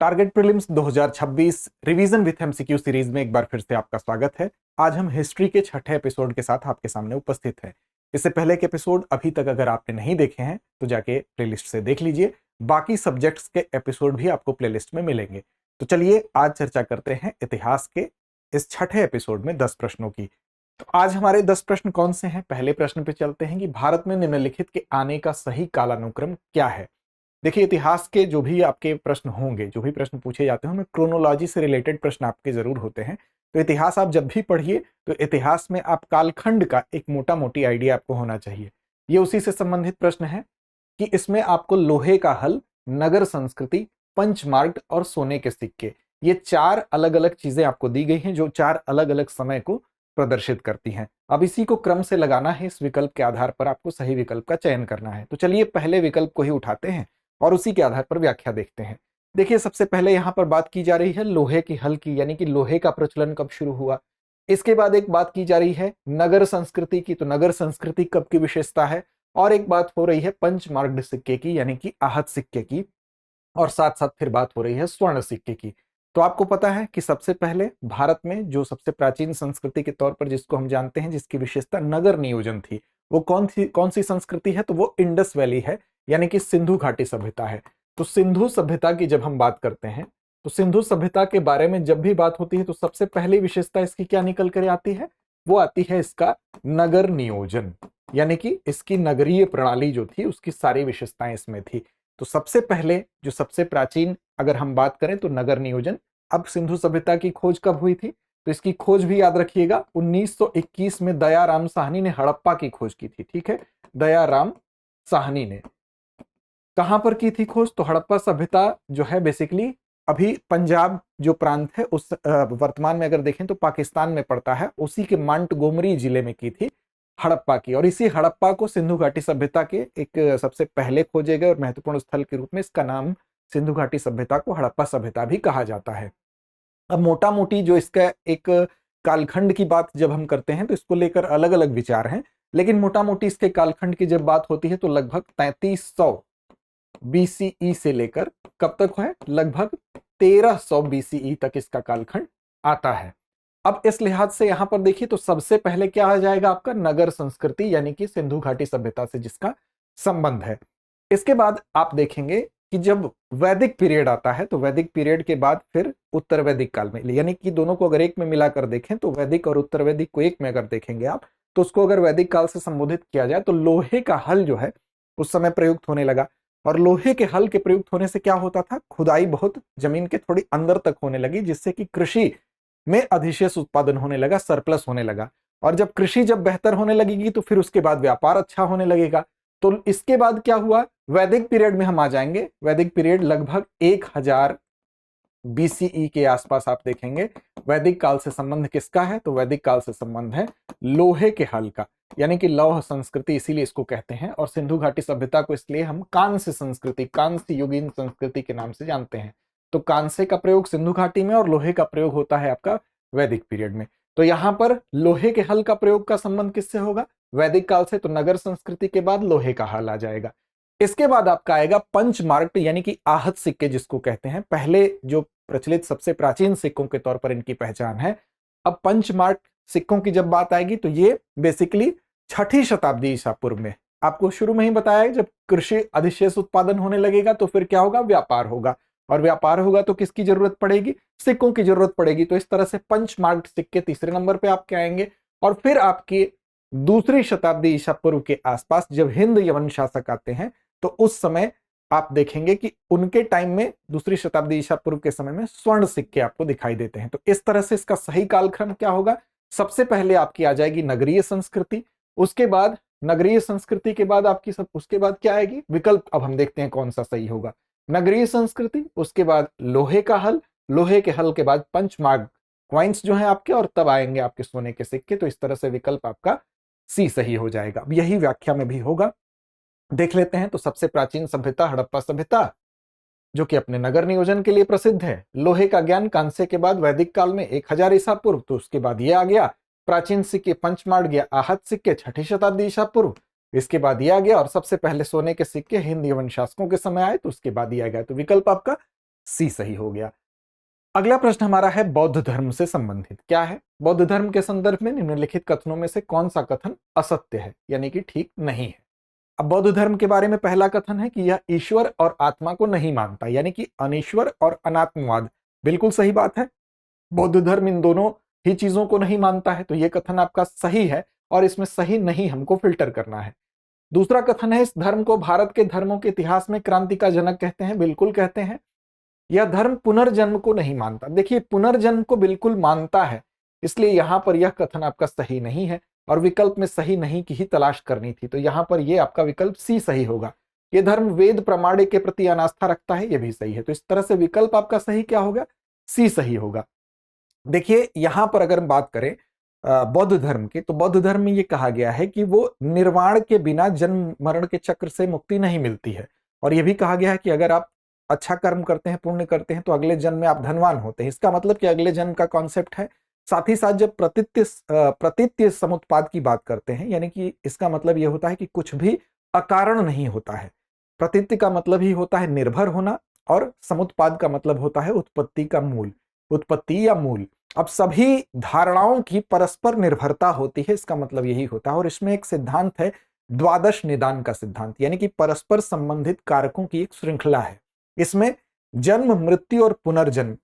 Target prelims 2026 revision with MCQ series में एक बार फिर से आपका स्वागत है। आज हम हिस्ट्री के छठे एपिसोड के साथ आपके सामने उपस्थित हैं। इससे पहले के एपिसोड अभी तक अगर आपने नहीं देखे हैं तो जाके प्लेलिस्ट से देख लीजिए। बाकी सब्जेक्ट्स के एपिसोड भी आपको प्लेलिस्ट में मिलेंगे। तो चलिए आज चर्चा करते हैं इतिहास के इस छठे एपिसोड में 10 प्रश्नों की। तो आज हमारे 10 प्रश्न कौन से हैं? पहले प्रश्न पे चलते हैं कि भारत में निम्नलिखित के आने का सही कालानुक्रम क्या है। देखिए, इतिहास के जो भी आपके प्रश्न होंगे, जो भी प्रश्न पूछे जाते हैं, उनमें क्रोनोलॉजी से रिलेटेड प्रश्न आपके जरूर होते हैं। तो इतिहास आप जब भी पढ़िए तो इतिहास में आप कालखंड का एक मोटा मोटी आइडिया आपको होना चाहिए। ये उसी से संबंधित प्रश्न है कि इसमें आपको लोहे का हल, नगर संस्कृति, पंचमार्ग और सोने के सिक्के, ये चार अलग अलग चीजें आपको दी गई हैं जो चार अलग अलग समय को प्रदर्शित करती हैं। अब इसी को क्रम से लगाना है। इस विकल्प के आधार पर आपको सही विकल्प का चयन करना है। तो चलिए पहले विकल्प को ही उठाते हैं और उसी के आधार पर व्याख्या देखते हैं। देखिए, सबसे पहले यहां पर बात की जा रही है लोहे की हल की, यानी कि लोहे का प्रचलन कब शुरू हुआ। इसके बाद एक बात की जा रही है नगर संस्कृति की, तो नगर संस्कृति कब की विशेषता है। और एक बात हो रही है पंचमार्ग सिक्के की, यानी कि आहत सिक्के की। और साथ साथ फिर बात हो रही है स्वर्ण सिक्के की। तो आपको पता है कि सबसे पहले भारत में जो सबसे प्राचीन संस्कृति के तौर पर जिसको हम जानते हैं, जिसकी विशेषता नगर नियोजन थी, वो कौन सी संस्कृति है? तो वो इंडस वैली है, यानी कि सिंधु घाटी सभ्यता है। तो सिंधु सभ्यता की जब हम बात करते हैं तो सिंधु सभ्यता के बारे में जब भी बात होती है तो सबसे पहली विशेषता इसकी क्या निकल कर आती है? वो आती है इसका नगर नियोजन, यानी कि इसकी नगरीय प्रणाली जो थी उसकी सारी विशेषताएं इसमें थी। तो सबसे पहले जो सबसे प्राचीन अगर हम बात करें तो नगर नियोजन। अब सिंधु सभ्यता की खोज कब हुई थी? तो इसकी खोज भी याद रखिएगा 1921 में दयाराम साहनी ने हड़प्पा की खोज की थी। ठीक है, दयाराम साहनी ने कहां पर की थी खोज? तो हड़प्पा सभ्यता जो है बेसिकली अभी पंजाब जो प्रांत है उस वर्तमान में अगर देखें तो पाकिस्तान में पड़ता है, उसी के मांटगोमरी जिले में की थी हड़प्पा की। और इसी हड़प्पा को सिंधु घाटी सभ्यता के एक सबसे पहले खोजे गए और महत्वपूर्ण स्थल के रूप में इसका नाम सिंधु घाटी सभ्यता को हड़प्पा सभ्यता भी कहा जाता है। अब मोटा मोटी जो इसका एक कालखंड की बात जब हम करते हैं तो इसको लेकर अलग अलग विचार हैं, लेकिन मोटा मोटी इसके कालखंड की जब बात होती है तो लगभग 3300 बीसीई से लेकर कब तक है? लगभग 1300 बीसीई तक इसका कालखंड आता है। अब इस लिहाज से यहां पर देखिए तो सबसे पहले क्या आ जाएगा आपका? नगर संस्कृति, यानी कि सिंधु घाटी सभ्यता से जिसका संबंध है। इसके बाद आप देखेंगे कि जब वैदिक पीरियड आता है तो वैदिक पीरियड के बाद फिर उत्तर वैदिक काल में, यानी कि दोनों को अगर एक में मिलाकर देखें तो वैदिक और उत्तर वैदिक को एक में अगर देखेंगे आप तो उसको अगर वैदिक काल से संबोधित किया जाए तो लोहे का हल जो है उस समय प्रयुक्त होने लगा। और लोहे के हल के प्रयुक्त होने से क्या होता था? खुदाई बहुत जमीन के थोड़ी अंदर तक होने लगी, जिससे कि कृषि में अधिशेष उत्पादन होने लगा, सरप्लस होने लगा। और जब कृषि जब बेहतर होने लगेगी तो फिर उसके बाद व्यापार अच्छा होने लगेगा। तो इसके बाद क्या हुआ? वैदिक पीरियड में हम आ जाएंगे। वैदिक पीरियड लगभग 1000 बीसीई के आसपास आप देखेंगे। वैदिक काल से संबंध किसका है? तो वैदिक काल से संबंध है लोहे के हल का, यानी कि लौह संस्कृति इसीलिए इसको कहते हैं। और सिंधु घाटी सभ्यता को इसलिए हम कांस्य संस्कृति, कांस्य युगीन संस्कृति के नाम से जानते हैं। तो कांस्य का प्रयोग सिंधु घाटी में और लोहे का प्रयोग होता है आपका वैदिक पीरियड में। तो यहां पर लोहे के हल का प्रयोग का संबंध किससे होगा? वैदिक काल से। तो नगर संस्कृति के बाद लोहे का हल आ जाएगा। इसके बाद आपका आएगा पंचमार्ग, यानी कि आहत सिक्के जिसको कहते हैं। पहले जो प्रचलित सबसे प्राचीन सिक्कों के तौर पर इनकी पहचान है। अब पंचमार्ग सिक्कों की जब बात आएगी तो ये बेसिकली 6ठी शताब्दी ईसा पूर्व में, आपको शुरू में ही बताया है, जब कृषि अधिशेष उत्पादन होने लगेगा तो फिर क्या होगा? व्यापार होगा। और व्यापार होगा तो किसकी जरूरत पड़ेगी? सिक्कों की जरूरत पड़ेगी। तो इस तरह से पंचमार्ग सिक्के तीसरे नंबर पे आपके आएंगे। और फिर आपकी 2री शताब्दी ईसा पूर्व के आसपास जब हिंद यवन शासक आते हैं तो उस समय आप देखेंगे कि उनके टाइम में 2री शताब्दी ईसा पूर्व के समय में स्वर्ण सिक्के आपको दिखाई देते हैं। तो इस तरह से इसका सही कालक्रम क्या होगा? सबसे पहले आपकी आ जाएगी नगरीय संस्कृति, उसके बाद नगरीय संस्कृति के बाद आपकी उसके बाद क्या आएगी? विकल्प अब हम देखते हैं कौन सा सही होगा। नगरीय संस्कृति, उसके बाद लोहे का हल, लोहे के हल के बाद पंचमार्ग क्वाइंस जो है आपके, और तब आएंगे आपके सोने के सिक्के। तो इस तरह से विकल्प आपका सी सही हो जाएगा। अब यही व्याख्या में भी होगा, देख लेते हैं। तो सबसे प्राचीन सभ्यता हड़प्पा सभ्यता, जो कि अपने नगर नियोजन के लिए प्रसिद्ध है। लोहे का ज्ञान कांस्य के बाद वैदिक काल में 1000 ईसा पूर्व। तो उसके बाद ये आ गया प्राचीन सिक्के पंचमार्ग या आहत सिक्के 6ठी शताब्दी ईसा पूर्व। इसके बाद ये आ गया और सबसे पहले सोने के सिक्के हिंद यवन शासकों के समय आए, तो उसके बाद ये आ गया। तो विकल्प आपका सी सही हो गया। अगला प्रश्न हमारा है बौद्ध धर्म से संबंधित। क्या है? बौद्ध धर्म के संदर्भ में निम्नलिखित कथनों में से कौन सा कथन असत्य है, यानी कि ठीक नहीं है। अब बौद्ध धर्म के बारे में पहला कथन है कि यह ईश्वर और आत्मा को नहीं मानता, यानी कि अनीश्वर और अनात्मवाद। बिल्कुल सही बात है, बौद्ध धर्म इन दोनों ही चीजों को नहीं मानता है, तो यह कथन आपका सही है और इसमें सही नहीं हमको फिल्टर करना है। दूसरा कथन है इस धर्म को भारत के धर्मों के इतिहास में क्रांति का जनक कहते हैं। बिल्कुल कहते हैं। यह धर्म पुनर्जन्म को नहीं मानता। देखिए, पुनर्जन्म को बिल्कुल मानता है, इसलिए यहां पर यह कथन आपका सही नहीं है और विकल्प में सही नहीं की ही तलाश करनी थी, तो यहां पर यह आपका विकल्प सी सही होगा। यह धर्म वेद प्रमाण के प्रति अनास्था रखता है, यह भी सही है। तो इस तरह से विकल्प आपका सही क्या होगा? सी सही होगा। देखिए, यहां पर अगर हम बात करें बौद्ध धर्म की, तो बौद्ध धर्म में यह कहा गया है कि वो निर्वाण के बिना जन्म मरण के चक्र से मुक्ति नहीं मिलती है। और यह भी कहा गया है कि अगर आप अच्छा कर्म करते हैं, पुण्य करते हैं, तो अगले जन्म में आप धनवान होते हैं। इसका मतलब कि अगले जन्म का कॉन्सेप्ट है। साथ ही साथ जब प्रतीत्य समुत्पाद की बात करते हैं, यानी कि इसका मतलब यह होता है कि कुछ भी अकारण नहीं होता है। प्रतीत्य का मतलब ही होता है निर्भर होना और समुत्पाद का मतलब होता है उत्पत्ति का मूल, उत्पत्ति या मूल। अब सभी धारणाओं की परस्पर निर्भरता होती है, इसका मतलब यही होता है। और इसमें एक सिद्धांत है द्वादश निदान का सिद्धांत, यानी कि परस्पर संबंधित कारकों की एक श्रृंखला है। इसमें जन्म, मृत्यु और पुनर्जन्म,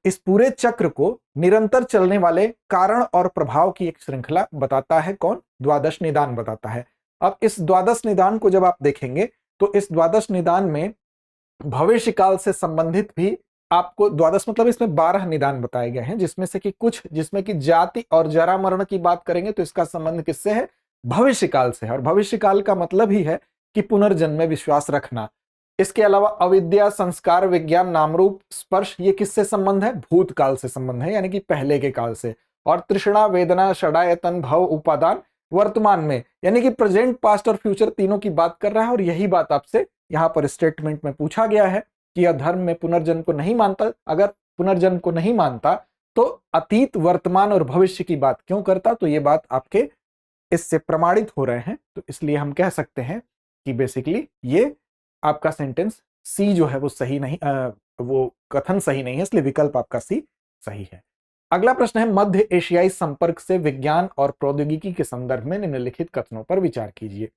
इस पूरे चक्र को निरंतर चलने वाले कारण और प्रभाव की एक श्रृंखला बताता है। कौन? द्वादश निदान बताता है। अब इस द्वादश निदान को जब आप देखेंगे तो इस द्वादश निदान में भविष्य काल से संबंधित भी आपको, द्वादश मतलब इसमें 12 निदान बताए गए हैं, जिसमें से कि कुछ, जिसमें कि जाति और जरा मरण की बात करेंगे तो इसका संबंध किससे है? भविष्य काल से है। और भविष्य काल का मतलब ही है कि पुनर्जन्म में विश्वास रखना। इसके अलावा अविद्या, संस्कार, विज्ञान, नामरूप, स्पर्श, ये किससे संबंध है? भूतकाल से संबंध है, यानी कि पहले के काल से। और तृष्णा, वेदना, षडायतन, भव, उपादान, वर्तमान में, यानी कि प्रेजेंट, पास्ट और फ्यूचर तीनों की बात कर रहा है। और यही बात आपसे यहां पर स्टेटमेंट में पूछा गया है कि यह धर्म में पुनर्जन्म को नहीं मानता। अगर पुनर्जन्म को नहीं मानता तो अतीत, वर्तमान और भविष्य की बात क्यों करता? तो ये बात आपके इससे प्रमाणित हो रहे हैं। तो इसलिए हम कह सकते हैं कि बेसिकली ये आपका सेंटेंस सी जो है वो सही नहीं, वो कथन सही नहीं है, इसलिए विकल्प आपका सी सही है। अगला प्रश्न है मध्य एशियाई संपर्क से विज्ञान और प्रौद्योगिकी के संदर्भ में निम्नलिखित कथनों पर विचार कीजिए।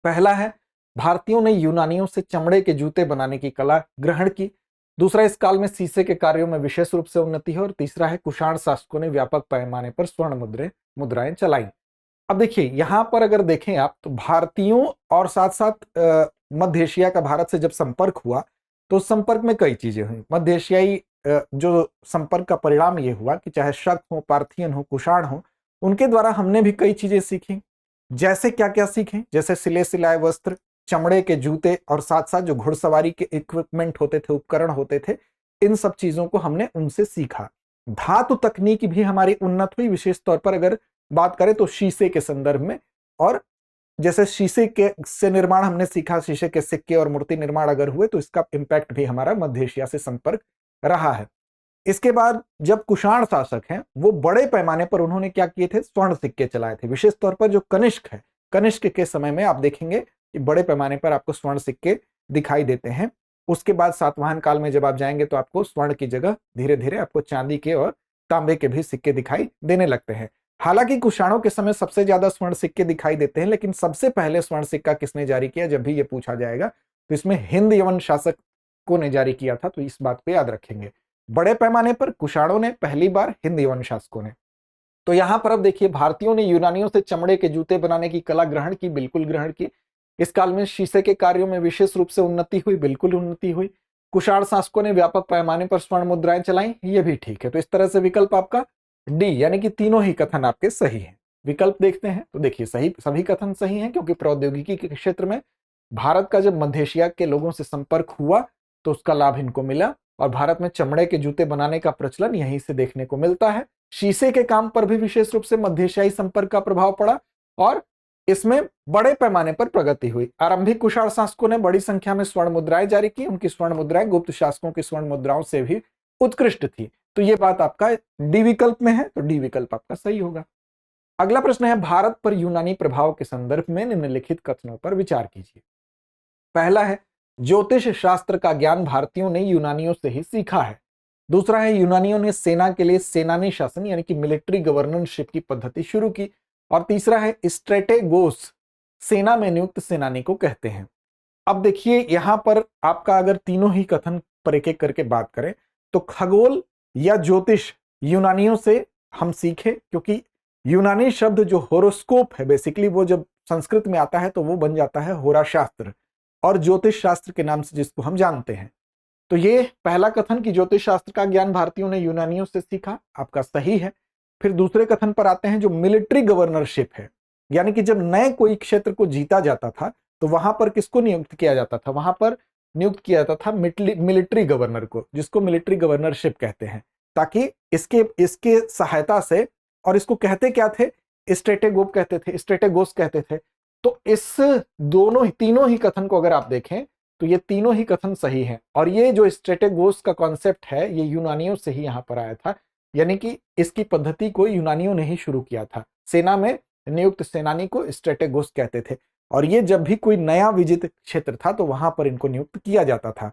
पहला है भारतीयों ने यूनानियों से चमड़े के जूते बनाने की कला ग्रहण की। दूसरा, इस काल में शीशे के कार्यों में विशेष रूप से उन्नति है। और तीसरा है कुषाण शासकों ने व्यापक पैमाने पर स्वर्ण मुद्राएं चलाई। अब देखिए, यहां पर अगर देखें आप तो भारतीयों और साथ साथ मध्य एशिया का भारत से जब संपर्क हुआ तो उस संपर्क में कई चीजें हुई। मध्य एशियाई जो संपर्क का परिणाम ये हुआ कि चाहे शक हो, पार्थियन हो, कुषाण हो, उनके द्वारा हमने भी कई चीजें सीखी। जैसे क्या क्या सीखे? जैसे सिले सिलाए वस्त्र, चमड़े के जूते और साथ साथ जो घुड़सवारी के इक्विपमेंट होते थे, उपकरण होते थे, इन सब चीजों को हमने उनसे सीखा। धातु तकनीक भी हमारी उन्नत हुई, विशेष तौर पर अगर बात करें तो शीशे के संदर्भ में। और जैसे शीशे के से निर्माण हमने सीखा, शीशे के सिक्के और मूर्ति निर्माण अगर हुए तो इसका इंपैक्ट भी हमारा मध्य एशिया से संपर्क रहा है। इसके बाद जब कुषाण शासक हैं वो बड़े पैमाने पर उन्होंने क्या किए थे? स्वर्ण सिक्के चलाए थे। विशेष तौर पर जो कनिष्क है, कनिष्क के समय में आप देखेंगे कि बड़े पैमाने पर आपको स्वर्ण सिक्के दिखाई देते हैं। उसके बाद सातवाहन काल में जब आप जाएंगे तो आपको स्वर्ण की जगह धीरे धीरे आपको चांदी के और तांबे के भी सिक्के दिखाई देने लगते हैं। हालांकि कुषाणों के समय सबसे ज्यादा स्वर्ण सिक्के दिखाई देते हैं, लेकिन सबसे पहले स्वर्ण सिक्का किसने जारी किया? जब भी ये पूछा जाएगा तो इसमें हिंद यवन शासकों ने जारी किया था, तो इस बात को याद रखेंगे। बड़े पैमाने पर कुषाणों ने, पहली बार हिंद यवन शासकों ने। तो यहां पर अब देखिए, भारतीयों ने यूनानियों से चमड़े के जूते बनाने की कला ग्रहण की, बिल्कुल ग्रहण की। इस काल में शीशे के कार्यों में विशेष रूप से उन्नति हुई, बिल्कुल उन्नति हुई। कुषाण शासकों ने व्यापक पैमाने पर स्वर्ण मुद्राएं चलाई, ये भी ठीक है। तो इस तरह से विकल्प आपका डी, यानी कि तीनों ही कथन आपके सही हैं। विकल्प देखते हैं तो देखिए, सही सभी कथन सही हैं, क्योंकि प्रौद्योगिकी के क्षेत्र में भारत का जब मध्य एशिया के लोगों से संपर्क हुआ तो उसका लाभ इनको मिला। और भारत में चमड़े के जूते बनाने का प्रचलन यहीं से देखने को मिलता है। शीशे के काम पर भी विशेष रूप से मध्य एशियाई संपर्क का प्रभाव पड़ा और इसमें बड़े पैमाने पर प्रगति हुई। आरंभिक कुषाण शासकों ने बड़ी संख्या में स्वर्ण मुद्राएं जारी की। उनकी स्वर्ण मुद्राएं गुप्त शासकों की स्वर्ण मुद्राओं से भी उत्कृष्ट थी। तो ये बात आपका डी विकल्प में है, तो डी विकल्प आपका सही होगा। अगला प्रश्न है भारत पर यूनानी प्रभाव के संदर्भ में निम्नलिखित कथनों पर विचार कीजिए। पहला है ज्योतिष शास्त्र का ज्ञान भारतीयों ने यूनानियों से ही सीखा है। दूसरा है, यूनानियों ने सेना के लिए सेनानी शासन यानी कि मिलिट्री गवर्नरशिप की पद्धति शुरू की। और तीसरा है स्ट्रेटेगोस, सेना में नियुक्त सेनानी को कहते हैं। अब देखिए यहां पर आपका अगर तीनों ही कथन पर एक एक करके बात करें तो खगोल या ज्योतिष यूनानियों से हम सीखे, क्योंकि यूनानी शब्द जो होरोस्कोप है बेसिकली वो जब संस्कृत में आता है तो वो बन जाता है होरा शास्त्र और ज्योतिष शास्त्र के नाम से जिसको हम जानते हैं। तो ये पहला कथन कि ज्योतिष शास्त्र का ज्ञान भारतीयों ने यूनानियों से सीखा, आपका सही है। फिर दूसरे कथन पर आते हैं जो मिलिट्री गवर्नरशिप है, यानी कि जब नए कोई क्षेत्र को जीता जाता था तो वहां पर किसको नियुक्त किया जाता था, वहां पर नियुक्त किया जाता था मिलिट्री गवर्नर को, जिसको मिलिट्री गवर्नरशिप कहते हैं, ताकि इसके इसके सहायता से, और इसको कहते क्या थे, स्ट्रेटेगोप कहते थे, स्ट्रेटेगोस कहते थे। तो इस तीनों ही कथन को अगर आप देखें तो ये तीनों ही कथन सही हैं। और ये जो स्ट्रेटेगोस का कॉन्सेप्ट है ये यूनानियों से ही यहाँ पर आया था, यानी कि इसकी पद्धति को यूनानियों ने ही शुरू किया था। सेना में नियुक्त सेनानी को स्ट्रेटेगोस कहते थे और ये जब भी कोई नया विजित क्षेत्र था तो वहां पर इनको नियुक्त किया जाता था।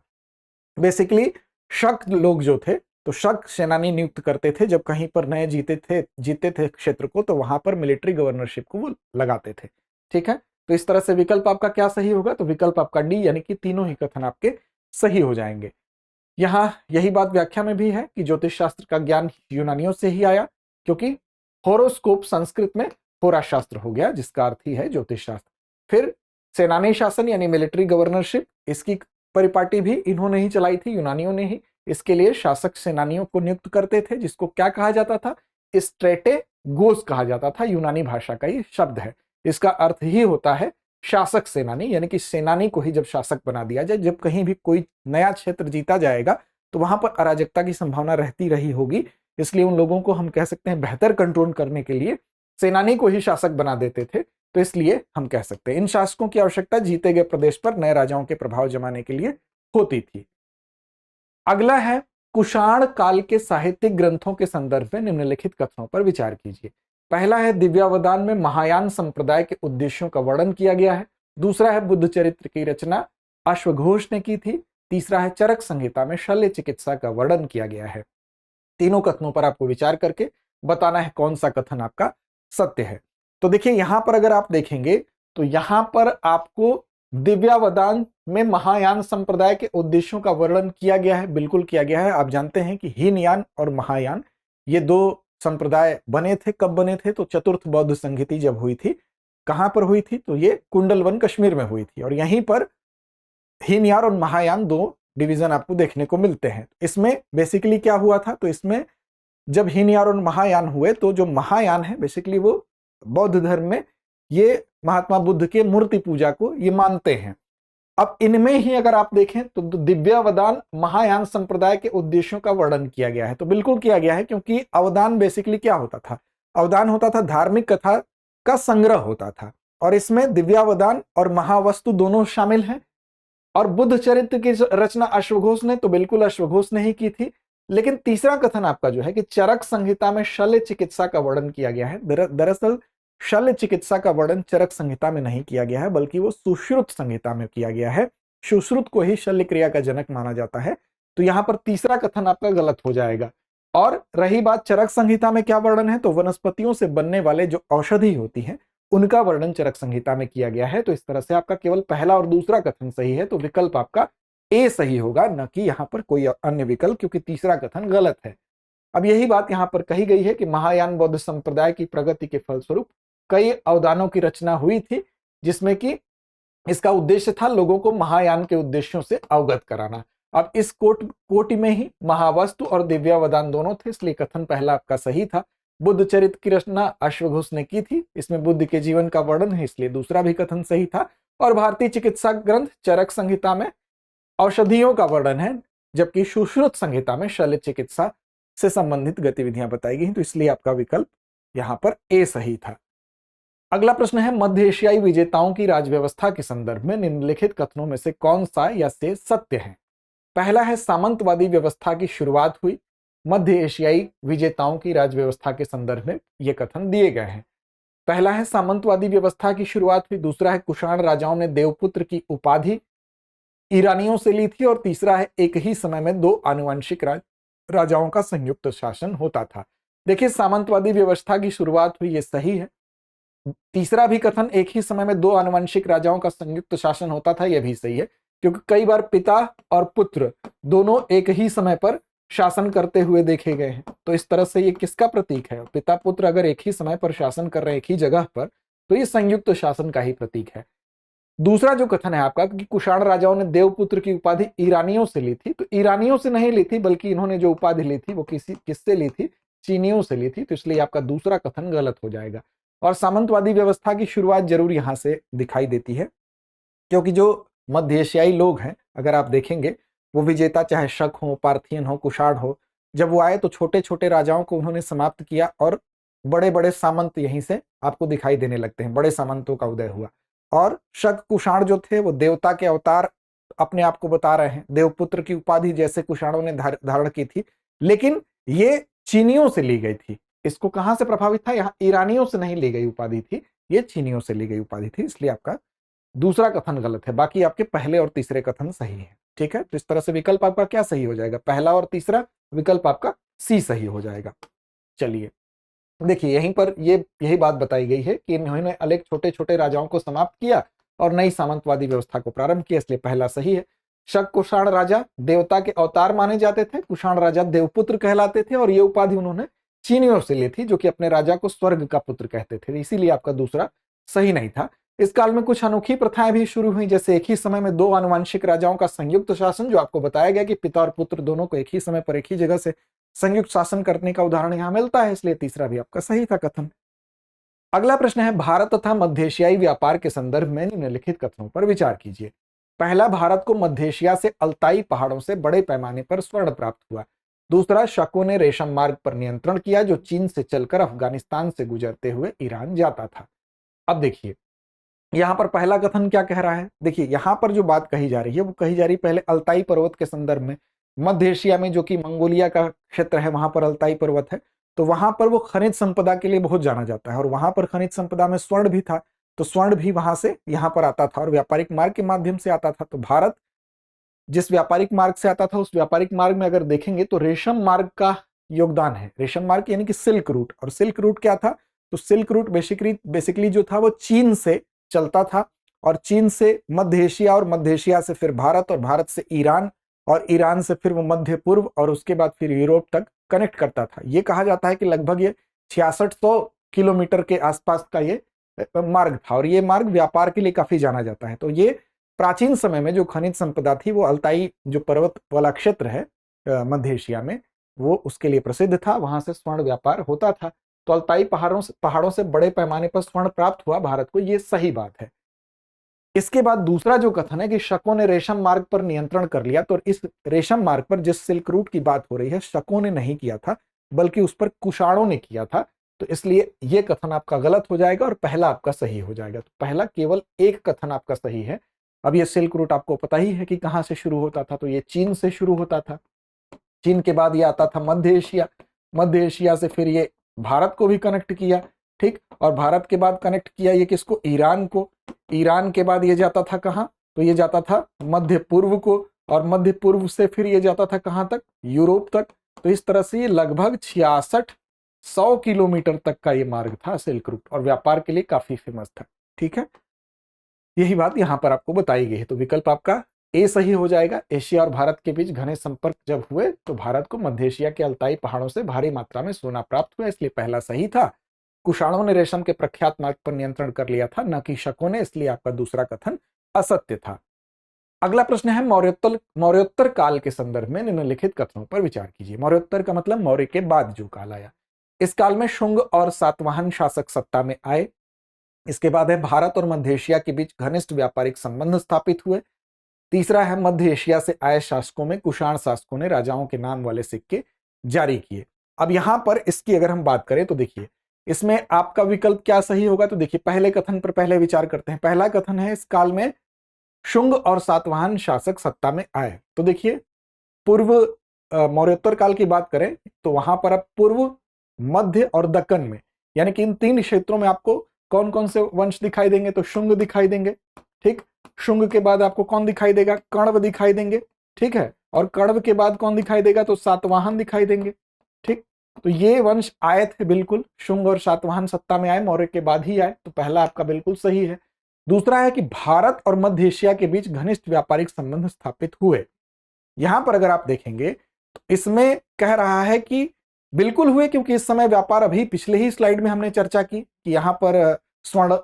बेसिकली शक लोग जो थे तो शक सेनानी नियुक्त करते थे, जब कहीं पर नए जीते थे क्षेत्र को तो वहां पर मिलिट्री गवर्नरशिप को वो लगाते थे। ठीक है, तो इस तरह से विकल्प आपका क्या सही होगा, तो विकल्प आपका डी, यानी कि तीनों ही कथन आपके सही हो जाएंगे। यहां यही बात व्याख्या में भी है कि ज्योतिष शास्त्र का ज्ञान यूनानियों से ही आया, क्योंकि होरोस्कोप संस्कृत में होरा शास्त्र हो गया जिसका अर्थ ही है ज्योतिष शास्त्र। फिर सेनानी शासन यानी मिलिट्री गवर्नरशिप, इसकी परिपाटी भी इन्होंने ही चलाई थी, यूनानियों ने ही। इसके लिए शासक सेनानियों को नियुक्त करते थे, जिसको क्या कहा जाता था, स्ट्रेटेगोस कहा जाता था, यूनानी भाषा का ये शब्द है। इसका अर्थ ही होता है शासक सेनानी, यानी कि सेनानी को ही जब शासक बना दिया जाए, जब कहीं भी कोई नया क्षेत्र जीता जाएगा तो वहां पर अराजकता की संभावना रहती रही होगी, इसलिए उन लोगों को हम कह सकते हैं बेहतर कंट्रोल करने के लिए सेनानी को ही शासक बना देते थे। तो इसलिए हम कह सकते हैं इन शासकों की आवश्यकता जीते गए प्रदेश पर नए राजाओं के प्रभाव जमाने के लिए होती थी। अगला है, कुषाण काल के साहित्यिक ग्रंथों के संदर्भ में निम्नलिखित कथनों पर विचार कीजिए। पहला है, दिव्यावदान में महायान संप्रदाय के उद्देश्यों का वर्णन किया गया है। दूसरा है, बुद्ध चरित्र की रचना अश्वघोष ने की थी। तीसरा है, चरक संहिता में शल्य चिकित्सा का वर्णन किया गया है। तीनों कथनों पर आपको विचार करके बताना है कौन सा कथन आपका सत्य है। तो देखिए यहां पर अगर आप देखेंगे तो यहां पर आपको दिव्यावदान में महायान संप्रदाय के उद्देश्यों का वर्णन किया गया है, बिल्कुल किया गया है। आप जानते हैं कि हीनयान और महायान ये दो संप्रदाय बने थे, कब बने थे, तो चतुर्थ बौद्ध संहिता जब हुई थी, कहां पर हुई थी, तो ये कुंडलवन कश्मीर में हुई थी, और यहीं पर हीनयान और महायान दो डिवीजन आपको देखने को मिलते हैं। इसमें बेसिकली क्या हुआ था, तो इसमें जब हीनयान और महायान हुए तो जो महायान है बेसिकली वो बौद्ध धर्म में ये महात्मा बुद्ध के मूर्ति पूजा को ये मानते हैं। अब इनमें ही अगर आप देखें तो दिव्यावदान महायान संप्रदाय के उद्देश्यों का वर्णन किया गया है, तो बिल्कुल किया गया है, क्योंकि अवदान बेसिकली क्या होता था, अवदान होता था धार्मिक कथा का संग्रह होता था, और इसमें दिव्यावदान और महावस्तु दोनों शामिल हैं। और बुद्ध चरित्र की रचना अश्वघोष ने, तो बिल्कुल अश्वघोष ने ही की थी। लेकिन तीसरा कथन आपका जो है कि चरक संहिता में शल्य चिकित्सा का वर्णन किया गया है, दरअसल शल्य चिकित्सा का वर्णन चरक संहिता में नहीं किया गया है, बल्कि वो सुश्रुत संहिता में किया गया है। सुश्रुत को ही शल्य क्रिया का जनक माना जाता है, तो यहां पर तीसरा कथन आपका गलत हो जाएगा। और रही बात चरक संहिता में क्या वर्णन है, तो वनस्पतियों से बनने वाले जो औषधि होती है उनका वर्णन चरक संहिता में किया गया है। तो इस तरह से आपका केवल पहला और दूसरा कथन सही है, तो विकल्प आपका ए सही होगा, न कि यहां पर कोई अन्य विकल्प, क्योंकि तीसरा कथन गलत है। अब यही बात यहां पर कही गई है कि महायान बौद्ध संप्रदाय की प्रगति के फलस्वरूप कई अवदानों की रचना हुई थी, जिसमें कि इसका उद्देश्य था लोगों को महायान के उद्देश्यों से अवगत कराना। अब इस कोटि में ही महावस्तु और दिव्यावदान दोनों थे, इसलिए कथन पहला आपका सही था। बुद्ध चरित्र की रचना अश्वघोष ने की थी, इसमें बुद्ध के जीवन का वर्णन है, इसलिए दूसरा भी कथन सही था। और भारतीय चिकित्सा ग्रंथ चरक संहिता में औषधियों का वर्णन है, जबकि सुश्रुत संहिता में शल्य चिकित्सा से संबंधित गतिविधियां बताई गई, तो इसलिए आपका विकल्प यहां पर ए सही था। अगला प्रश्न है, मध्य एशियाई विजेताओं की राजव्यवस्था के संदर्भ में निम्नलिखित कथनों में से कौन सा या से सत्य है। पहला है, सामंतवादी व्यवस्था की शुरुआत हुई। मध्य एशियाई विजेताओं की राजव्यवस्था के संदर्भ में ये कथन दिए गए हैं। पहला है, सामंतवादी व्यवस्था की शुरुआत हुई। दूसरा है, कुषाण राजाओं ने देवपुत्र की उपाधि ईरानियों से ली थी, और तीसरा है एक ही समय में दो आनुवंशिक राजाओं का संयुक्त शासन होता था। देखिए, सामंतवादी व्यवस्था की शुरुआत हुई, ये सही है। तीसरा भी कथन, एक ही समय में दो आनुवंशिक राजाओं का संयुक्त शासन होता था, यह भी सही है, क्योंकि कई बार पिता और पुत्र दोनों एक ही समय पर शासन करते हुए देखे गए हैं। तो इस तरह से ये किसका प्रतीक है? पिता पुत्र अगर एक ही समय पर शासन कर रहे हैं एक ही जगह पर, तो ये संयुक्त शासन का ही प्रतीक है। दूसरा जो कथन है आपका कि कुषाण राजाओं ने देवपुत्र की उपाधि ईरानियों से ली थी, तो ईरानियों से नहीं ली थी, बल्कि इन्होंने जो उपाधि ली थी वो किससे ली थी? चीनियों से ली थी। तो इसलिए आपका दूसरा कथन गलत हो जाएगा। और सामंतवादी व्यवस्था की शुरुआत जरूर यहां से दिखाई देती है, क्योंकि जो मध्य एशियाई लोग हैं, अगर आप देखेंगे, वो विजेता चाहे शक हो, पार्थियन हो, कुषाण हो, जब वो आए तो छोटे छोटे राजाओं को उन्होंने समाप्त किया और बड़े बड़े सामंत यहीं से आपको दिखाई देने लगते हैं, बड़े सामंतों का उदय हुआ। और शक कुषाण जो थे वो देवता के अवतार अपने आप को बता रहे हैं, देवपुत्र की उपाधि जैसे कुषाणों ने धारण की थी, लेकिन ये चीनियों से ली गई थी। इसको कहां से प्रभावित था? यहाँ ईरानियों से नहीं ली गई उपाधि थी, ये चीनियों से ली गई उपाधि थी। इसलिए आपका दूसरा कथन गलत है, बाकी आपके पहले और तीसरे कथन सही है। ठीक है, तो इस तरह से विकल्प आपका क्या सही हो जाएगा? पहला और तीसरा विकल्प आपका सी सही हो जाएगा। चलिए देखिए, यहीं पर यही बात बताई गई है कि इन्होंने अनेक छोटे छोटे राजाओं को समाप्त किया और नई सामंतवादी व्यवस्था को प्रारंभ किया, इसलिए पहला सही है। शक कुषाण राजा देवता के अवतार माने जाते थे, कुषाण राजा देवपुत्र कहलाते थे, और ये उपाधि उन्होंने चीनियों से ली थी, जो कि अपने राजा को स्वर्ग का पुत्र कहते थे। इसीलिए आपका दूसरा सही नहीं था। इस काल में कुछ अनोखी प्रथाएं भी शुरू हुई, जैसे एक ही समय में दो आनुवंशिक राजाओं का संयुक्त शासन, जो आपको बताया गया कि पिता और पुत्र दोनों को एक ही समय पर एक ही जगह से संयुक्त शासन करने का उदाहरण यहां मिलता है, इसलिए तीसरा भी आपका सही था कथन। अगला प्रश्न है, भारत तथा मध्य एशियाई व्यापार के संदर्भ में निम्नलिखित कथनों पर विचार कीजिए। पहला, भारत को मध्य एशिया से अल्ताई पहाड़ों से बड़े पैमाने पर स्वर्ण प्राप्त हुआ। दूसरा, शकों ने रेशम मार्ग पर नियंत्रण किया, जो चीन से चलकर अफगानिस्तान से गुजरते हुए ईरान जाता था। अब देखिए, यहां पर पहला कथन क्या कह रहा है? देखिए, यहां पर जो बात कही जा रही है वो कही जा रही है पहले अल्ताई पर्वत के संदर्भ में। मध्य एशिया में, जो कि मंगोलिया का क्षेत्र है, वहां पर अल्ताई पर्वत है, तो वहां पर वो खनिज संपदा के लिए बहुत जाना जाता है, और वहां पर खनिज संपदा में स्वर्ण भी था, तो स्वर्ण भी वहां से यहां पर आता था और व्यापारिक मार्ग के माध्यम से आता था। तो भारत जिस व्यापारिक मार्ग से आता था, उस व्यापारिक मार्ग में अगर देखेंगे तो रेशम मार्ग का योगदान है। रेशम मार्ग यानी कि सिल्क रूट, और सिल्क रूट क्या था? तो सिल्क रूट बेसिकली जो था वो चीन से चलता था, और चीन से मध्य एशिया, और मध्य एशिया से फिर भारत, और भारत से ईरान, और ईरान से फिर वो मध्य पूर्व, और उसके बाद फिर यूरोप तक कनेक्ट करता था। ये कहा जाता है कि लगभग ये 6600 किलोमीटर के आसपास का ये मार्ग था, और ये मार्ग व्यापार के लिए काफी जाना जाता है। तो ये प्राचीन समय में जो खनिज संपदा थी, वो अल्ताई जो पर्वत वाला क्षेत्र है मध्य एशिया में, वो उसके लिए प्रसिद्ध था, वहां से स्वर्ण व्यापार होता था। तो अल्ताई पहाड़ों से बड़े पैमाने पर स्वर्ण प्राप्त हुआ भारत को, ये सही बात है। इसके बाद दूसरा जो कथन है कि शकों ने रेशम मार्ग पर नियंत्रण कर लिया, तो इस रेशम मार्ग पर जिस सिल्क रूट की बात हो रही है, शकों ने नहीं किया था, बल्कि उस पर कुषाणों ने किया था। तो इसलिए यह कथन आपका गलत हो जाएगा और पहला आपका सही हो जाएगा। तो पहला केवल एक कथन आपका सही है। अब ये सिल्क रूट आपको पता ही है कि कहां से शुरू होता था, तो ये चीन से शुरू होता था। चीन के बाद ये आता था मध्य एशिया, मध्य एशिया से फिर ये भारत को भी कनेक्ट किया, ठीक, और भारत के बाद कनेक्ट किया ये किसको? ईरान को। ईरान के बाद ये जाता था कहां? तो ये जाता था मध्य पूर्व को, और मध्य पूर्व से फिर ये जाता था कहां तक? यूरोप तक। तो इस तरह से ये लगभग 6600 किलोमीटर तक का ये मार्ग था सिल्क रूट, और व्यापार के लिए काफी फेमस था। ठीक है, यही बात यहां पर आपको बताई गई है। तो विकल्प आपका ए सही हो जाएगा। एशिया और भारत के बीच घने संपर्क जब हुए, तो भारत को मध्य एशिया के अल्ताई पहाड़ों से भारी मात्रा में सोना प्राप्त हुआ, इसलिए पहला सही था। कुषाणों ने रेशम के प्रख्यात मार्ग पर नियंत्रण कर लिया था, न कि शकों ने, इसलिए आपका दूसरा कथन असत्य था। अगला प्रश्न है, मौर्योत्तर काल के संदर्भ में निम्नलिखित कथनों पर विचार कीजिए। मौर्योत्तर का मतलब मौर्य के बाद जो काल आया। इस काल में शुंग और सातवाहन शासक सत्ता में आए। इसके बाद है भारत और मध्य एशिया के बीच घनिष्ठ व्यापारिक संबंध स्थापित हुए। तीसरा है मध्य एशिया से आए शासकों में कुषाण शासकों ने राजाओं के नाम वाले सिक्के जारी किए। अब यहां पर इसकी अगर हम बात करें तो देखिए, इसमें आपका विकल्प क्या सही होगा? तो देखिए, पहले कथन पर पहले विचार करते हैं। पहला कथन है, इस काल में शुंग और सातवाहन शासक सत्ता में आए। तो देखिए, पूर्व मौर्योत्तर काल की बात करें तो वहां पर अब पूर्व, मध्य और दक्कन में, यानी कि इन तीन क्षेत्रों में आपको कौन कौन से वंश दिखाई देंगे? तो शुंग दिखाई देंगे, ठीक, शुंग के बाद आपको कौन दिखाई देगा? कण्व दिखाई देंगे, ठीक है। और कण्व के बाद कौन दिखाई देगा? तो सातवाहन दिखाई देंगे, ठीक। तो ये वंश आए थे, बिल्कुल शुंग और सातवाहन सत्ता में आए, मौर्य के बाद ही आए, तो पहला आपका बिल्कुल सही है। दूसरा है कि भारत और मध्य एशिया के बीच घनिष्ठ व्यापारिक संबंध स्थापित हुए। यहां पर अगर आप देखेंगे तो इसमें कह रहा है कि बिल्कुल हुए, क्योंकि इस समय व्यापार, अभी पिछले ही स्लाइड में हमने चर्चा की कि यहां पर स्वर्ण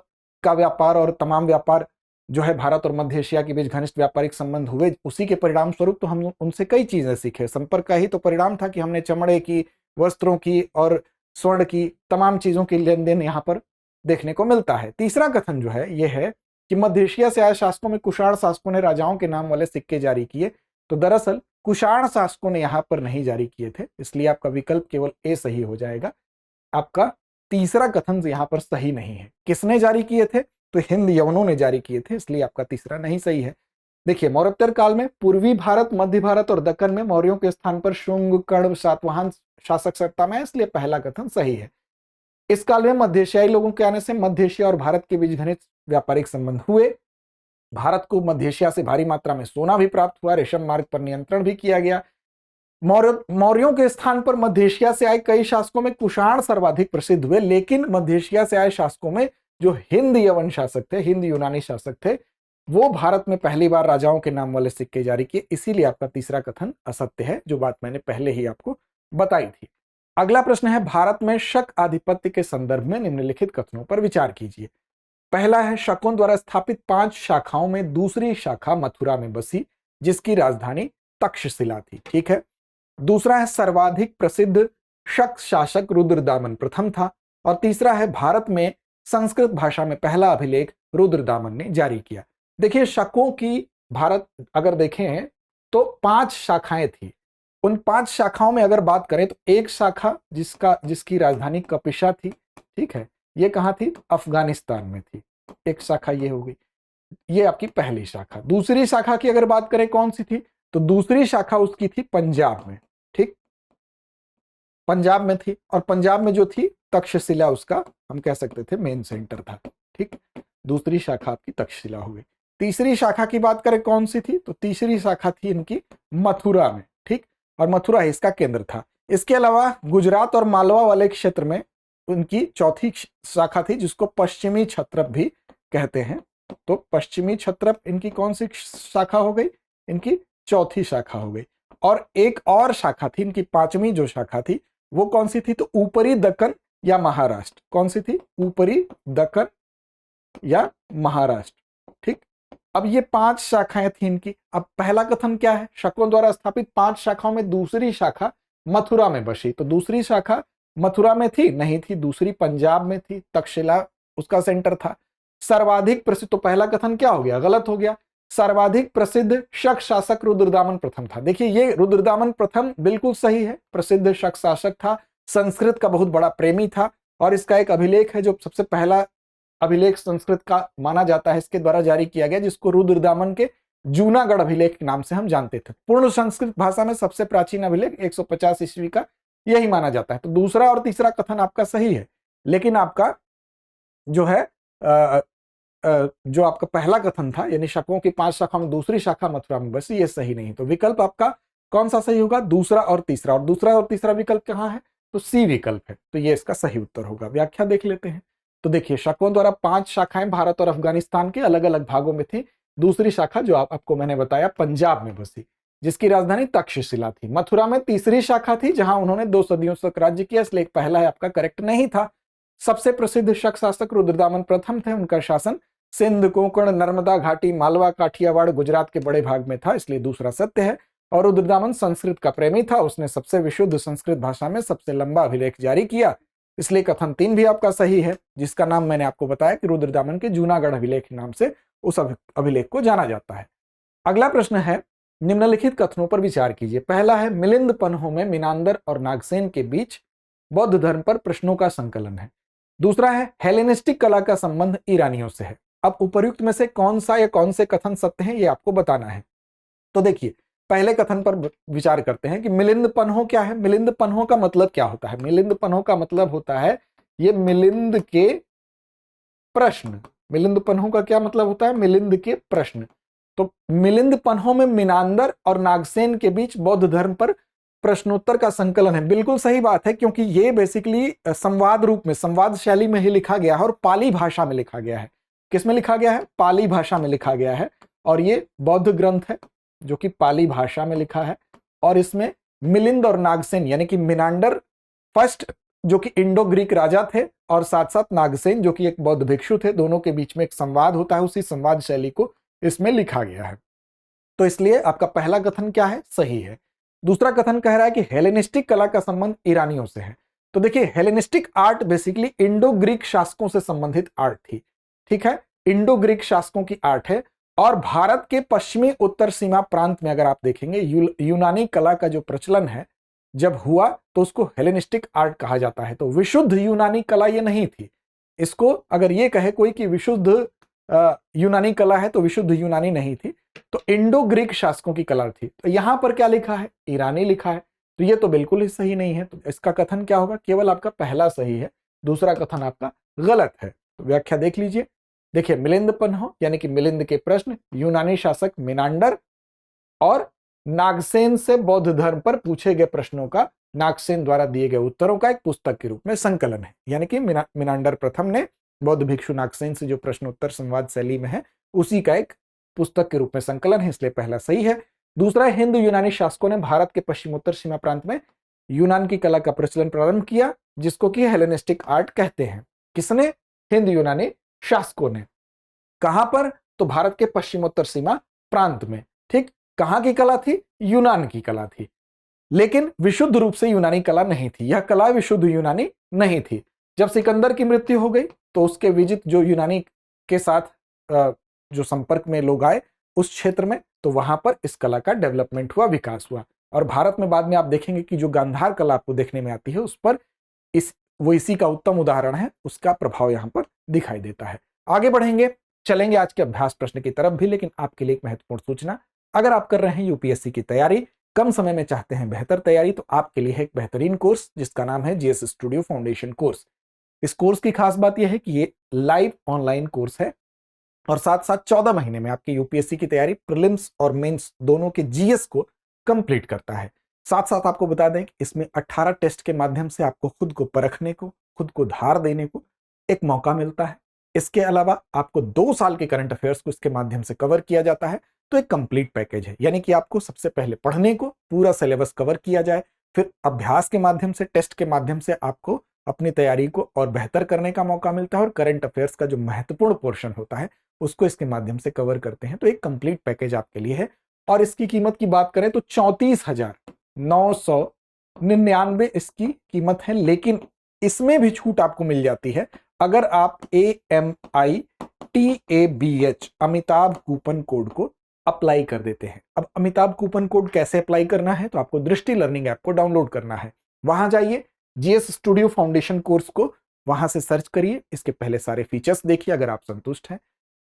का व्यापार और तमाम व्यापार जो है भारत और मध्य एशिया के बीच घनिष्ठ व्यापारिक संबंध हुए। उसी के परिणाम स्वरूप तो हम उनसे कई चीजें सीखे। संपर्क का ही तो परिणाम था कि हमने चमड़े की, वस्त्रों की और स्वर्ण की तमाम चीजों की लेन देन यहाँ पर देखने को मिलता है। तीसरा कथन जो है यह है कि मध्य एशिया से आए शासकों में कुषाण शासकों ने राजाओं के नाम वाले सिक्के जारी किए। तो दरअसल कुषाण शासकों ने यहां पर नहीं जारी किए थे, इसलिए आपका विकल्प केवल ए सही हो जाएगा। आपका तीसरा कथन यहां पर सही नहीं है। किसने जारी किए थे? तो हिंद यवनों ने जारी किए थे, इसलिए आपका तीसरा नहीं सही है। देखिए, मौर्योत्तर काल में पूर्वी भारत, मध्य भारत और दक्कन में मौर्यों के स्थान पर शुंग, कण्व, सातवाहन शासक सत्ता में है, इसलिए पहला कथन सही है। इस काल में मध्य एशियाई लोगों के आने से मध्य एशिया और भारत के बीच घनिष्ठ व्यापारिक संबंध हुए। भारत को मध्य एशिया से भारी मात्रा में सोना भी प्राप्त हुआ, रेशम मार्ग पर नियंत्रण भी किया गया। मौर्यों के स्थान पर मध्य एशिया से आए कई शासकों में कुषाण सर्वाधिक प्रसिद्ध हुए, लेकिन मध्य एशिया से आए शासकों में जो हिंद यवन शासक थे, हिंद यूनानी शासक थे, वो भारत में पहली बार राजाओं के नाम वाले सिक्के जारी किए। इसीलिए आपका तीसरा कथन असत्य है, जो बात मैंने पहले ही आपको बताई थी। अगला प्रश्न है, भारत में शक आधिपत्य के संदर्भ में निम्नलिखित कथनों पर विचार कीजिए। पहला है, शकों द्वारा स्थापित 5 शाखाओं में दूसरी शाखा मथुरा में बसी, जिसकी राजधानी तक्षशिला थी, ठीक है। दूसरा है, सर्वाधिक प्रसिद्ध शक शासक रुद्रदामन प्रथम था। और तीसरा है, भारत में संस्कृत भाषा में पहला अभिलेख रुद्रदामन ने जारी किया। देखिए, शकों की भारत अगर देखें तो 5 शाखाएं थी। उन 5 शाखाओं में अगर बात करें तो एक शाखा जिसकी राजधानी कपिशा थी, ठीक है, ये कहां थी? तो अफगानिस्तान में थी। एक शाखा ये हो गई, ये आपकी पहली शाखा। दूसरी शाखा की अगर बात करें कौन सी थी, तो दूसरी शाखा उसकी थी पंजाब में, ठीक, पंजाब में थी। और पंजाब में जो थी तक्षशिला, उसका हम कह सकते थे मेन सेंटर था, ठीक। दूसरी शाखा आपकी तक्षशिला हो गई। तीसरी शाखा की बात करें कौन सी थी, तो तीसरी शाखा थी इनकी मथुरा में, ठीक, और मथुरा इसका केंद्र था। इसके अलावा गुजरात और मालवा वाले क्षेत्र में उनकी चौथी शाखा थी, जिसको पश्चिमी क्षत्रप भी कहते हैं। तो पश्चिमी क्षत्रप इनकी कौन सी शाखा हो गई? इनकी चौथी शाखा हो गई। और एक और शाखा थी, इनकी 5वीं जो शाखा थी वो कौन सी थी? तो ऊपरी दक्कन या महाराष्ट्र। कौन सी थी? ऊपरी दक्कन या महाराष्ट्र, ठीक। अब ये 5 शाखाएं थी इनकी। अब पहला कथन क्या है? शकों द्वारा स्थापित 5 शाखाओं में दूसरी शाखा मथुरा में बसी। तो दूसरी शाखा मथुरा में थी? नहीं थी, दूसरी पंजाब में थी, तक्षशिला उसका सेंटर था। सर्वाधिक प्रसिद्ध, तो पहला कथन क्या हो गया? गलत हो गया। सर्वाधिक प्रसिद्ध शक शासक रुद्रदामन प्रथम था। देखिए, ये रुद्रदामन प्रथम बिल्कुल सही है, प्रसिद्ध शक शासक था, संस्कृत का बहुत बड़ा प्रेमी था। और इसका एक अभिलेख है जो सबसे पहला अभिलेख संस्कृत का माना जाता है, इसके द्वारा जारी किया गया, जिसको रुद्रदामन के जूनागढ़ अभिलेख के नाम से हम जानते थे। पूर्ण संस्कृत भाषा में सबसे प्राचीन अभिलेख 150 ईस्वी का यही माना जाता है। तो दूसरा और तीसरा कथन आपका सही है, लेकिन आपका जो है जो आपका पहला कथन था, यानी शकों की 5 शाखाओं में दूसरी शाखा मथुरा में बसी, ये सही नहीं। तो विकल्प आपका कौन सा सही होगा? दूसरा और तीसरा। और दूसरा और तीसरा विकल्प कहां है? तो सी विकल्प है। तो ये इसका सही उत्तर होगा। व्याख्या देख लेते हैं। तो देखिए, शकों द्वारा 5 शाखाएं भारत और अफगानिस्तान के अलग अलग भागों में थी। दूसरी शाखा जो आपको मैंने बताया पंजाब में बसी, जिसकी राजधानी तक्षशिला थी। मथुरा में तीसरी शाखा थी, जहां उन्होंने 2 सदियों तक राज्य किया, इसलिए पहला है आपका करेक्ट नहीं था। सबसे प्रसिद्ध शक शासक रुद्रदामन प्रथम थे। उनका शासन सिंध, कोंकण, नर्मदा घाटी, मालवा, काठियावाड़, गुजरात के बड़े भाग में था, इसलिए दूसरा सत्य है। और रुद्रदामन संस्कृत का प्रेमी था, उसने सबसे विशुद्ध संस्कृत भाषा में सबसे लंबा अभिलेख जारी किया, इसलिए कथन 3 भी आपका सही है, जिसका नाम मैंने आपको बताया कि रुद्रदामन के जूनागढ़ अभिलेख के नाम से उस अभिलेख को जाना जाता है। अगला प्रश्न है, निम्नलिखित कथनों पर विचार कीजिए। पहला है, मिलिंद पन्हों में मीनांदर और नागसेन के बीच बौद्ध धर्म पर प्रश्नों का संकलन है। दूसरा है, हेलेनिस्टिक कला का संबंध ईरानियों से है। अब उपर्युक्त में से कौन सा या कौन से कथन सत्य हैं, ये आपको बताना है। तो देखिए, पहले कथन पर विचार करते हैं कि मिलिंद पन्हों क्या है। मिलिंद पन्हों का मतलब क्या होता है? मिलिंद पन्हों का मतलब होता है ये मिलिंद के प्रश्न, मिलिंद पन्हों का क्या मतलब होता है? मिलिंद के प्रश्न। तो मिलिंद पन्हों में मीनांदर और नागसेन के बीच बौद्ध धर्म पर प्रश्नोत्तर का संकलन है। बिल्कुल सही बात है, क्योंकि ये बेसिकली संवाद रूप में, संवाद शैली में ही लिखा गया है और पाली भाषा में लिखा गया है। किसमें लिखा गया है? पाली भाषा में लिखा गया है। और ये बौद्ध ग्रंथ है जो कि पाली भाषा में लिखा है। और इसमें मिलिंद और नागसेन यानी कि मिनांडर फर्स्ट जो कि इंडो ग्रीक राजा थे और साथ साथ नागसेन जो कि एक बौद्ध भिक्षु थे, दोनों के बीच में एक संवाद होता है। उसी संवाद शैली को इसमें लिखा गया है। तो इसलिए आपका पहला कथन क्या है? सही है। दूसरा कथन कह रहा है कि हेलेनिस्टिक कला का संबंध ईरानियों से है। तो देखिए, Hellenistic art basically Indo Greek शासकों से संबंधित आर्ट थी। ठीक है, इंडो ग्रीक शासकों की आर्ट है। और भारत के पश्चिमी उत्तर सीमा प्रांत में अगर आप देखेंगे, यूनानी कला का जो प्रचलन है जब हुआ तो उसको हेलेनिस्टिक आर्ट कहा जाता है। तो विशुद्ध यूनानी कला ये नहीं थी। इसको अगर ये कहे कोई कि विशुद्ध यूनानी कला है तो विशुद्ध यूनानी नहीं थी, तो इंडो ग्रीक शासकों की कला थी। तो यहां पर क्या लिखा है? ईरानी लिखा है। तो ये तो बिल्कुल ही सही नहीं है। तो इसका कथन क्या होगा? केवल आपका पहला सही है, दूसरा कथन आपका गलत है। तो व्याख्या देख लीजिए। देखिए, मिलिंद पन्हो यानी कि मिलिंद के प्रश्न, यूनानी शासक मिनांडर और नागसेन से बौद्ध धर्म पर पूछे गए प्रश्नों का, नागसेन द्वारा दिए गए उत्तरों का एक पुस्तक के रूप में संकलन है। यानी कि मिनांडर प्रथम ने बौद्ध भिक्षु नागसेन से जो प्रश्नोत्तर संवाद शैली में है उसी का एक पुस्तक के रूप में संकलन है, इसलिए पहला सही है। दूसरा, हिंद यूनानी शासकों ने भारत के पश्चिमोत्तर सीमा प्रांत में यूनान की कला का प्रचलन प्रारंभ किया, जिसको कि हेलेनिस्टिक आर्ट कहते हैं। किसने? हिंद यूनानी शासकों ने। कहां पर? तो भारत के पश्चिमोत्तर सीमा प्रांत में। ठीक, कहां की कला थी? यूनान की कला थी। लेकिन विशुद्ध रूप से यूनानी कला नहीं थी, यह कला विशुद्ध यूनानी नहीं थी। जब सिकंदर की मृत्यु हो गई तो उसके विजित जो यूनानी के साथ जो संपर्क में लोग आए उस क्षेत्र में, तो वहां पर इस कला का डेवलपमेंट हुआ, विकास हुआ। और भारत में बाद में आप देखेंगे कि जो गांधार कला आपको देखने में आती है उस पर वो इसी का उत्तम उदाहरण है, उसका प्रभाव यहां पर दिखाई देता है। आगे बढ़ेंगे, चलेंगे आज के अभ्यास प्रश्न की तरफ भी, लेकिन आपके लिए एक महत्वपूर्ण सूचना। अगर आप कर रहे हैं यूपीएससी की तैयारी, कम समय में चाहते हैं बेहतर तैयारी, तो आपके लिए है एक बेहतरीन कोर्स जिसका नाम है जीएस स्टूडियो फाउंडेशन कोर्स। इस कोर्स की खास बात यह है कि ये लाइव ऑनलाइन कोर्स है और साथ साथ 14 महीने में आपकी यूपीएससी की तैयारी, प्रीलिम्स और मेंस दोनों के जीएस को कंप्लीट करता है। साथ साथ आपको बता दें कि इसमें 18 टेस्ट के माध्यम से आपको खुद को परखने को, खुद को धार देने को एक मौका मिलता है। इसके अलावा आपको 2 साल के करंट अफेयर्स को इसके माध्यम से कवर किया जाता है। तो एक कंप्लीट पैकेज है, यानी कि आपको सबसे पहले पढ़ने को, पूरा सिलेबस कवर किया जाए, फिर अभ्यास के माध्यम से, टेस्ट के माध्यम से आपको अपनी तैयारी को और बेहतर करने का मौका मिलता है, और करंट अफेयर्स का जो महत्वपूर्ण पोर्शन होता है उसको इसके माध्यम से कवर करते हैं। तो एक कंप्लीट पैकेज आपके लिए है। और इसकी कीमत की बात करें तो 34,999 इसकी कीमत है, लेकिन इसमें भी छूट आपको मिल जाती है अगर आप AMITABH अमिताभ कूपन कोड को अप्लाई कर देते हैं। अब अमिताभ कूपन कोड कैसे अप्लाई करना है? तो आपको दृष्टि लर्निंग ऐप को डाउनलोड करना है। वहां जाइए, जीएस स्टूडियो फाउंडेशन कोर्स को वहां से सर्च करिए, इसके पहले सारे फीचर्स देखिए। अगर आप संतुष्ट हैं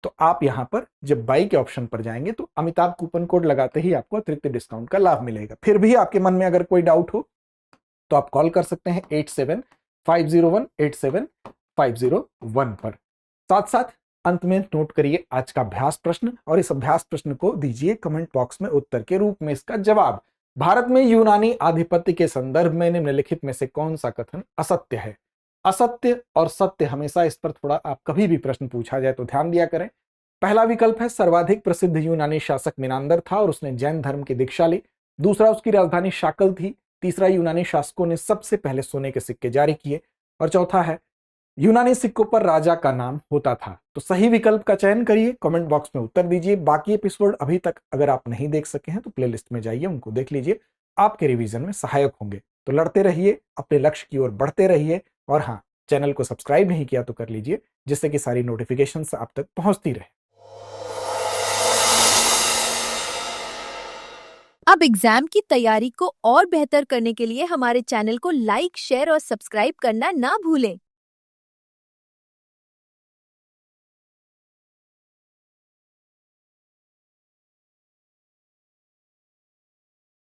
तो आप यहां पर जब बाई के ऑप्शन पर जाएंगे तो अमिताभ कूपन कोड लगाते ही आपको अतिरिक्त डिस्काउंट का लाभ मिलेगा। फिर भी आपके मन में अगर कोई डाउट हो तो आप कॉल कर सकते हैं 8750187501 पर। साथ साथ अंत में नोट करिए आज का अभ्यास प्रश्न, और इस अभ्यास प्रश्न को दीजिए कमेंट बॉक्स में उत्तर के रूप में इसका जवाब। भारत में यूनानी आधिपत्य के संदर्भ में निम्नलिखित में से कौन सा कथन असत्य है? असत्य और सत्य हमेशा, इस पर थोड़ा आप कभी भी प्रश्न पूछा जाए तो ध्यान दिया करें। पहला विकल्प है सर्वाधिक प्रसिद्ध यूनानी शासक मिनांदर था और उसने जैन धर्म की दीक्षा ली। दूसरा, उसकी राजधानी शाकल थी। तीसरा, यूनानी शासकों ने सबसे पहले सोने के सिक्के जारी किए। और चौथा है यूनानी सिक्कों पर राजा का नाम होता था। तो सही विकल्प का चयन करिए, कमेंट बॉक्स में उत्तर दीजिए। बाकी एपिसोड अभी तक अगर आप नहीं देख सके हैं तो प्लेलिस्ट में जाइए, उनको देख लीजिए, आपके रिवीजन में सहायक होंगे। तो लड़ते रहिए, अपने लक्ष्य की ओर बढ़ते रहिए, और हाँ, चैनल को सब्सक्राइब नहीं किया तो कर लीजिए, जिससे कि सारी नोटिफिकेशंस आप तक पहुंचती रहे। अब एग्जाम की तैयारी को और बेहतर करने के लिए हमारे चैनल को लाइक, शेयर और सब्सक्राइब करना ना भूलें।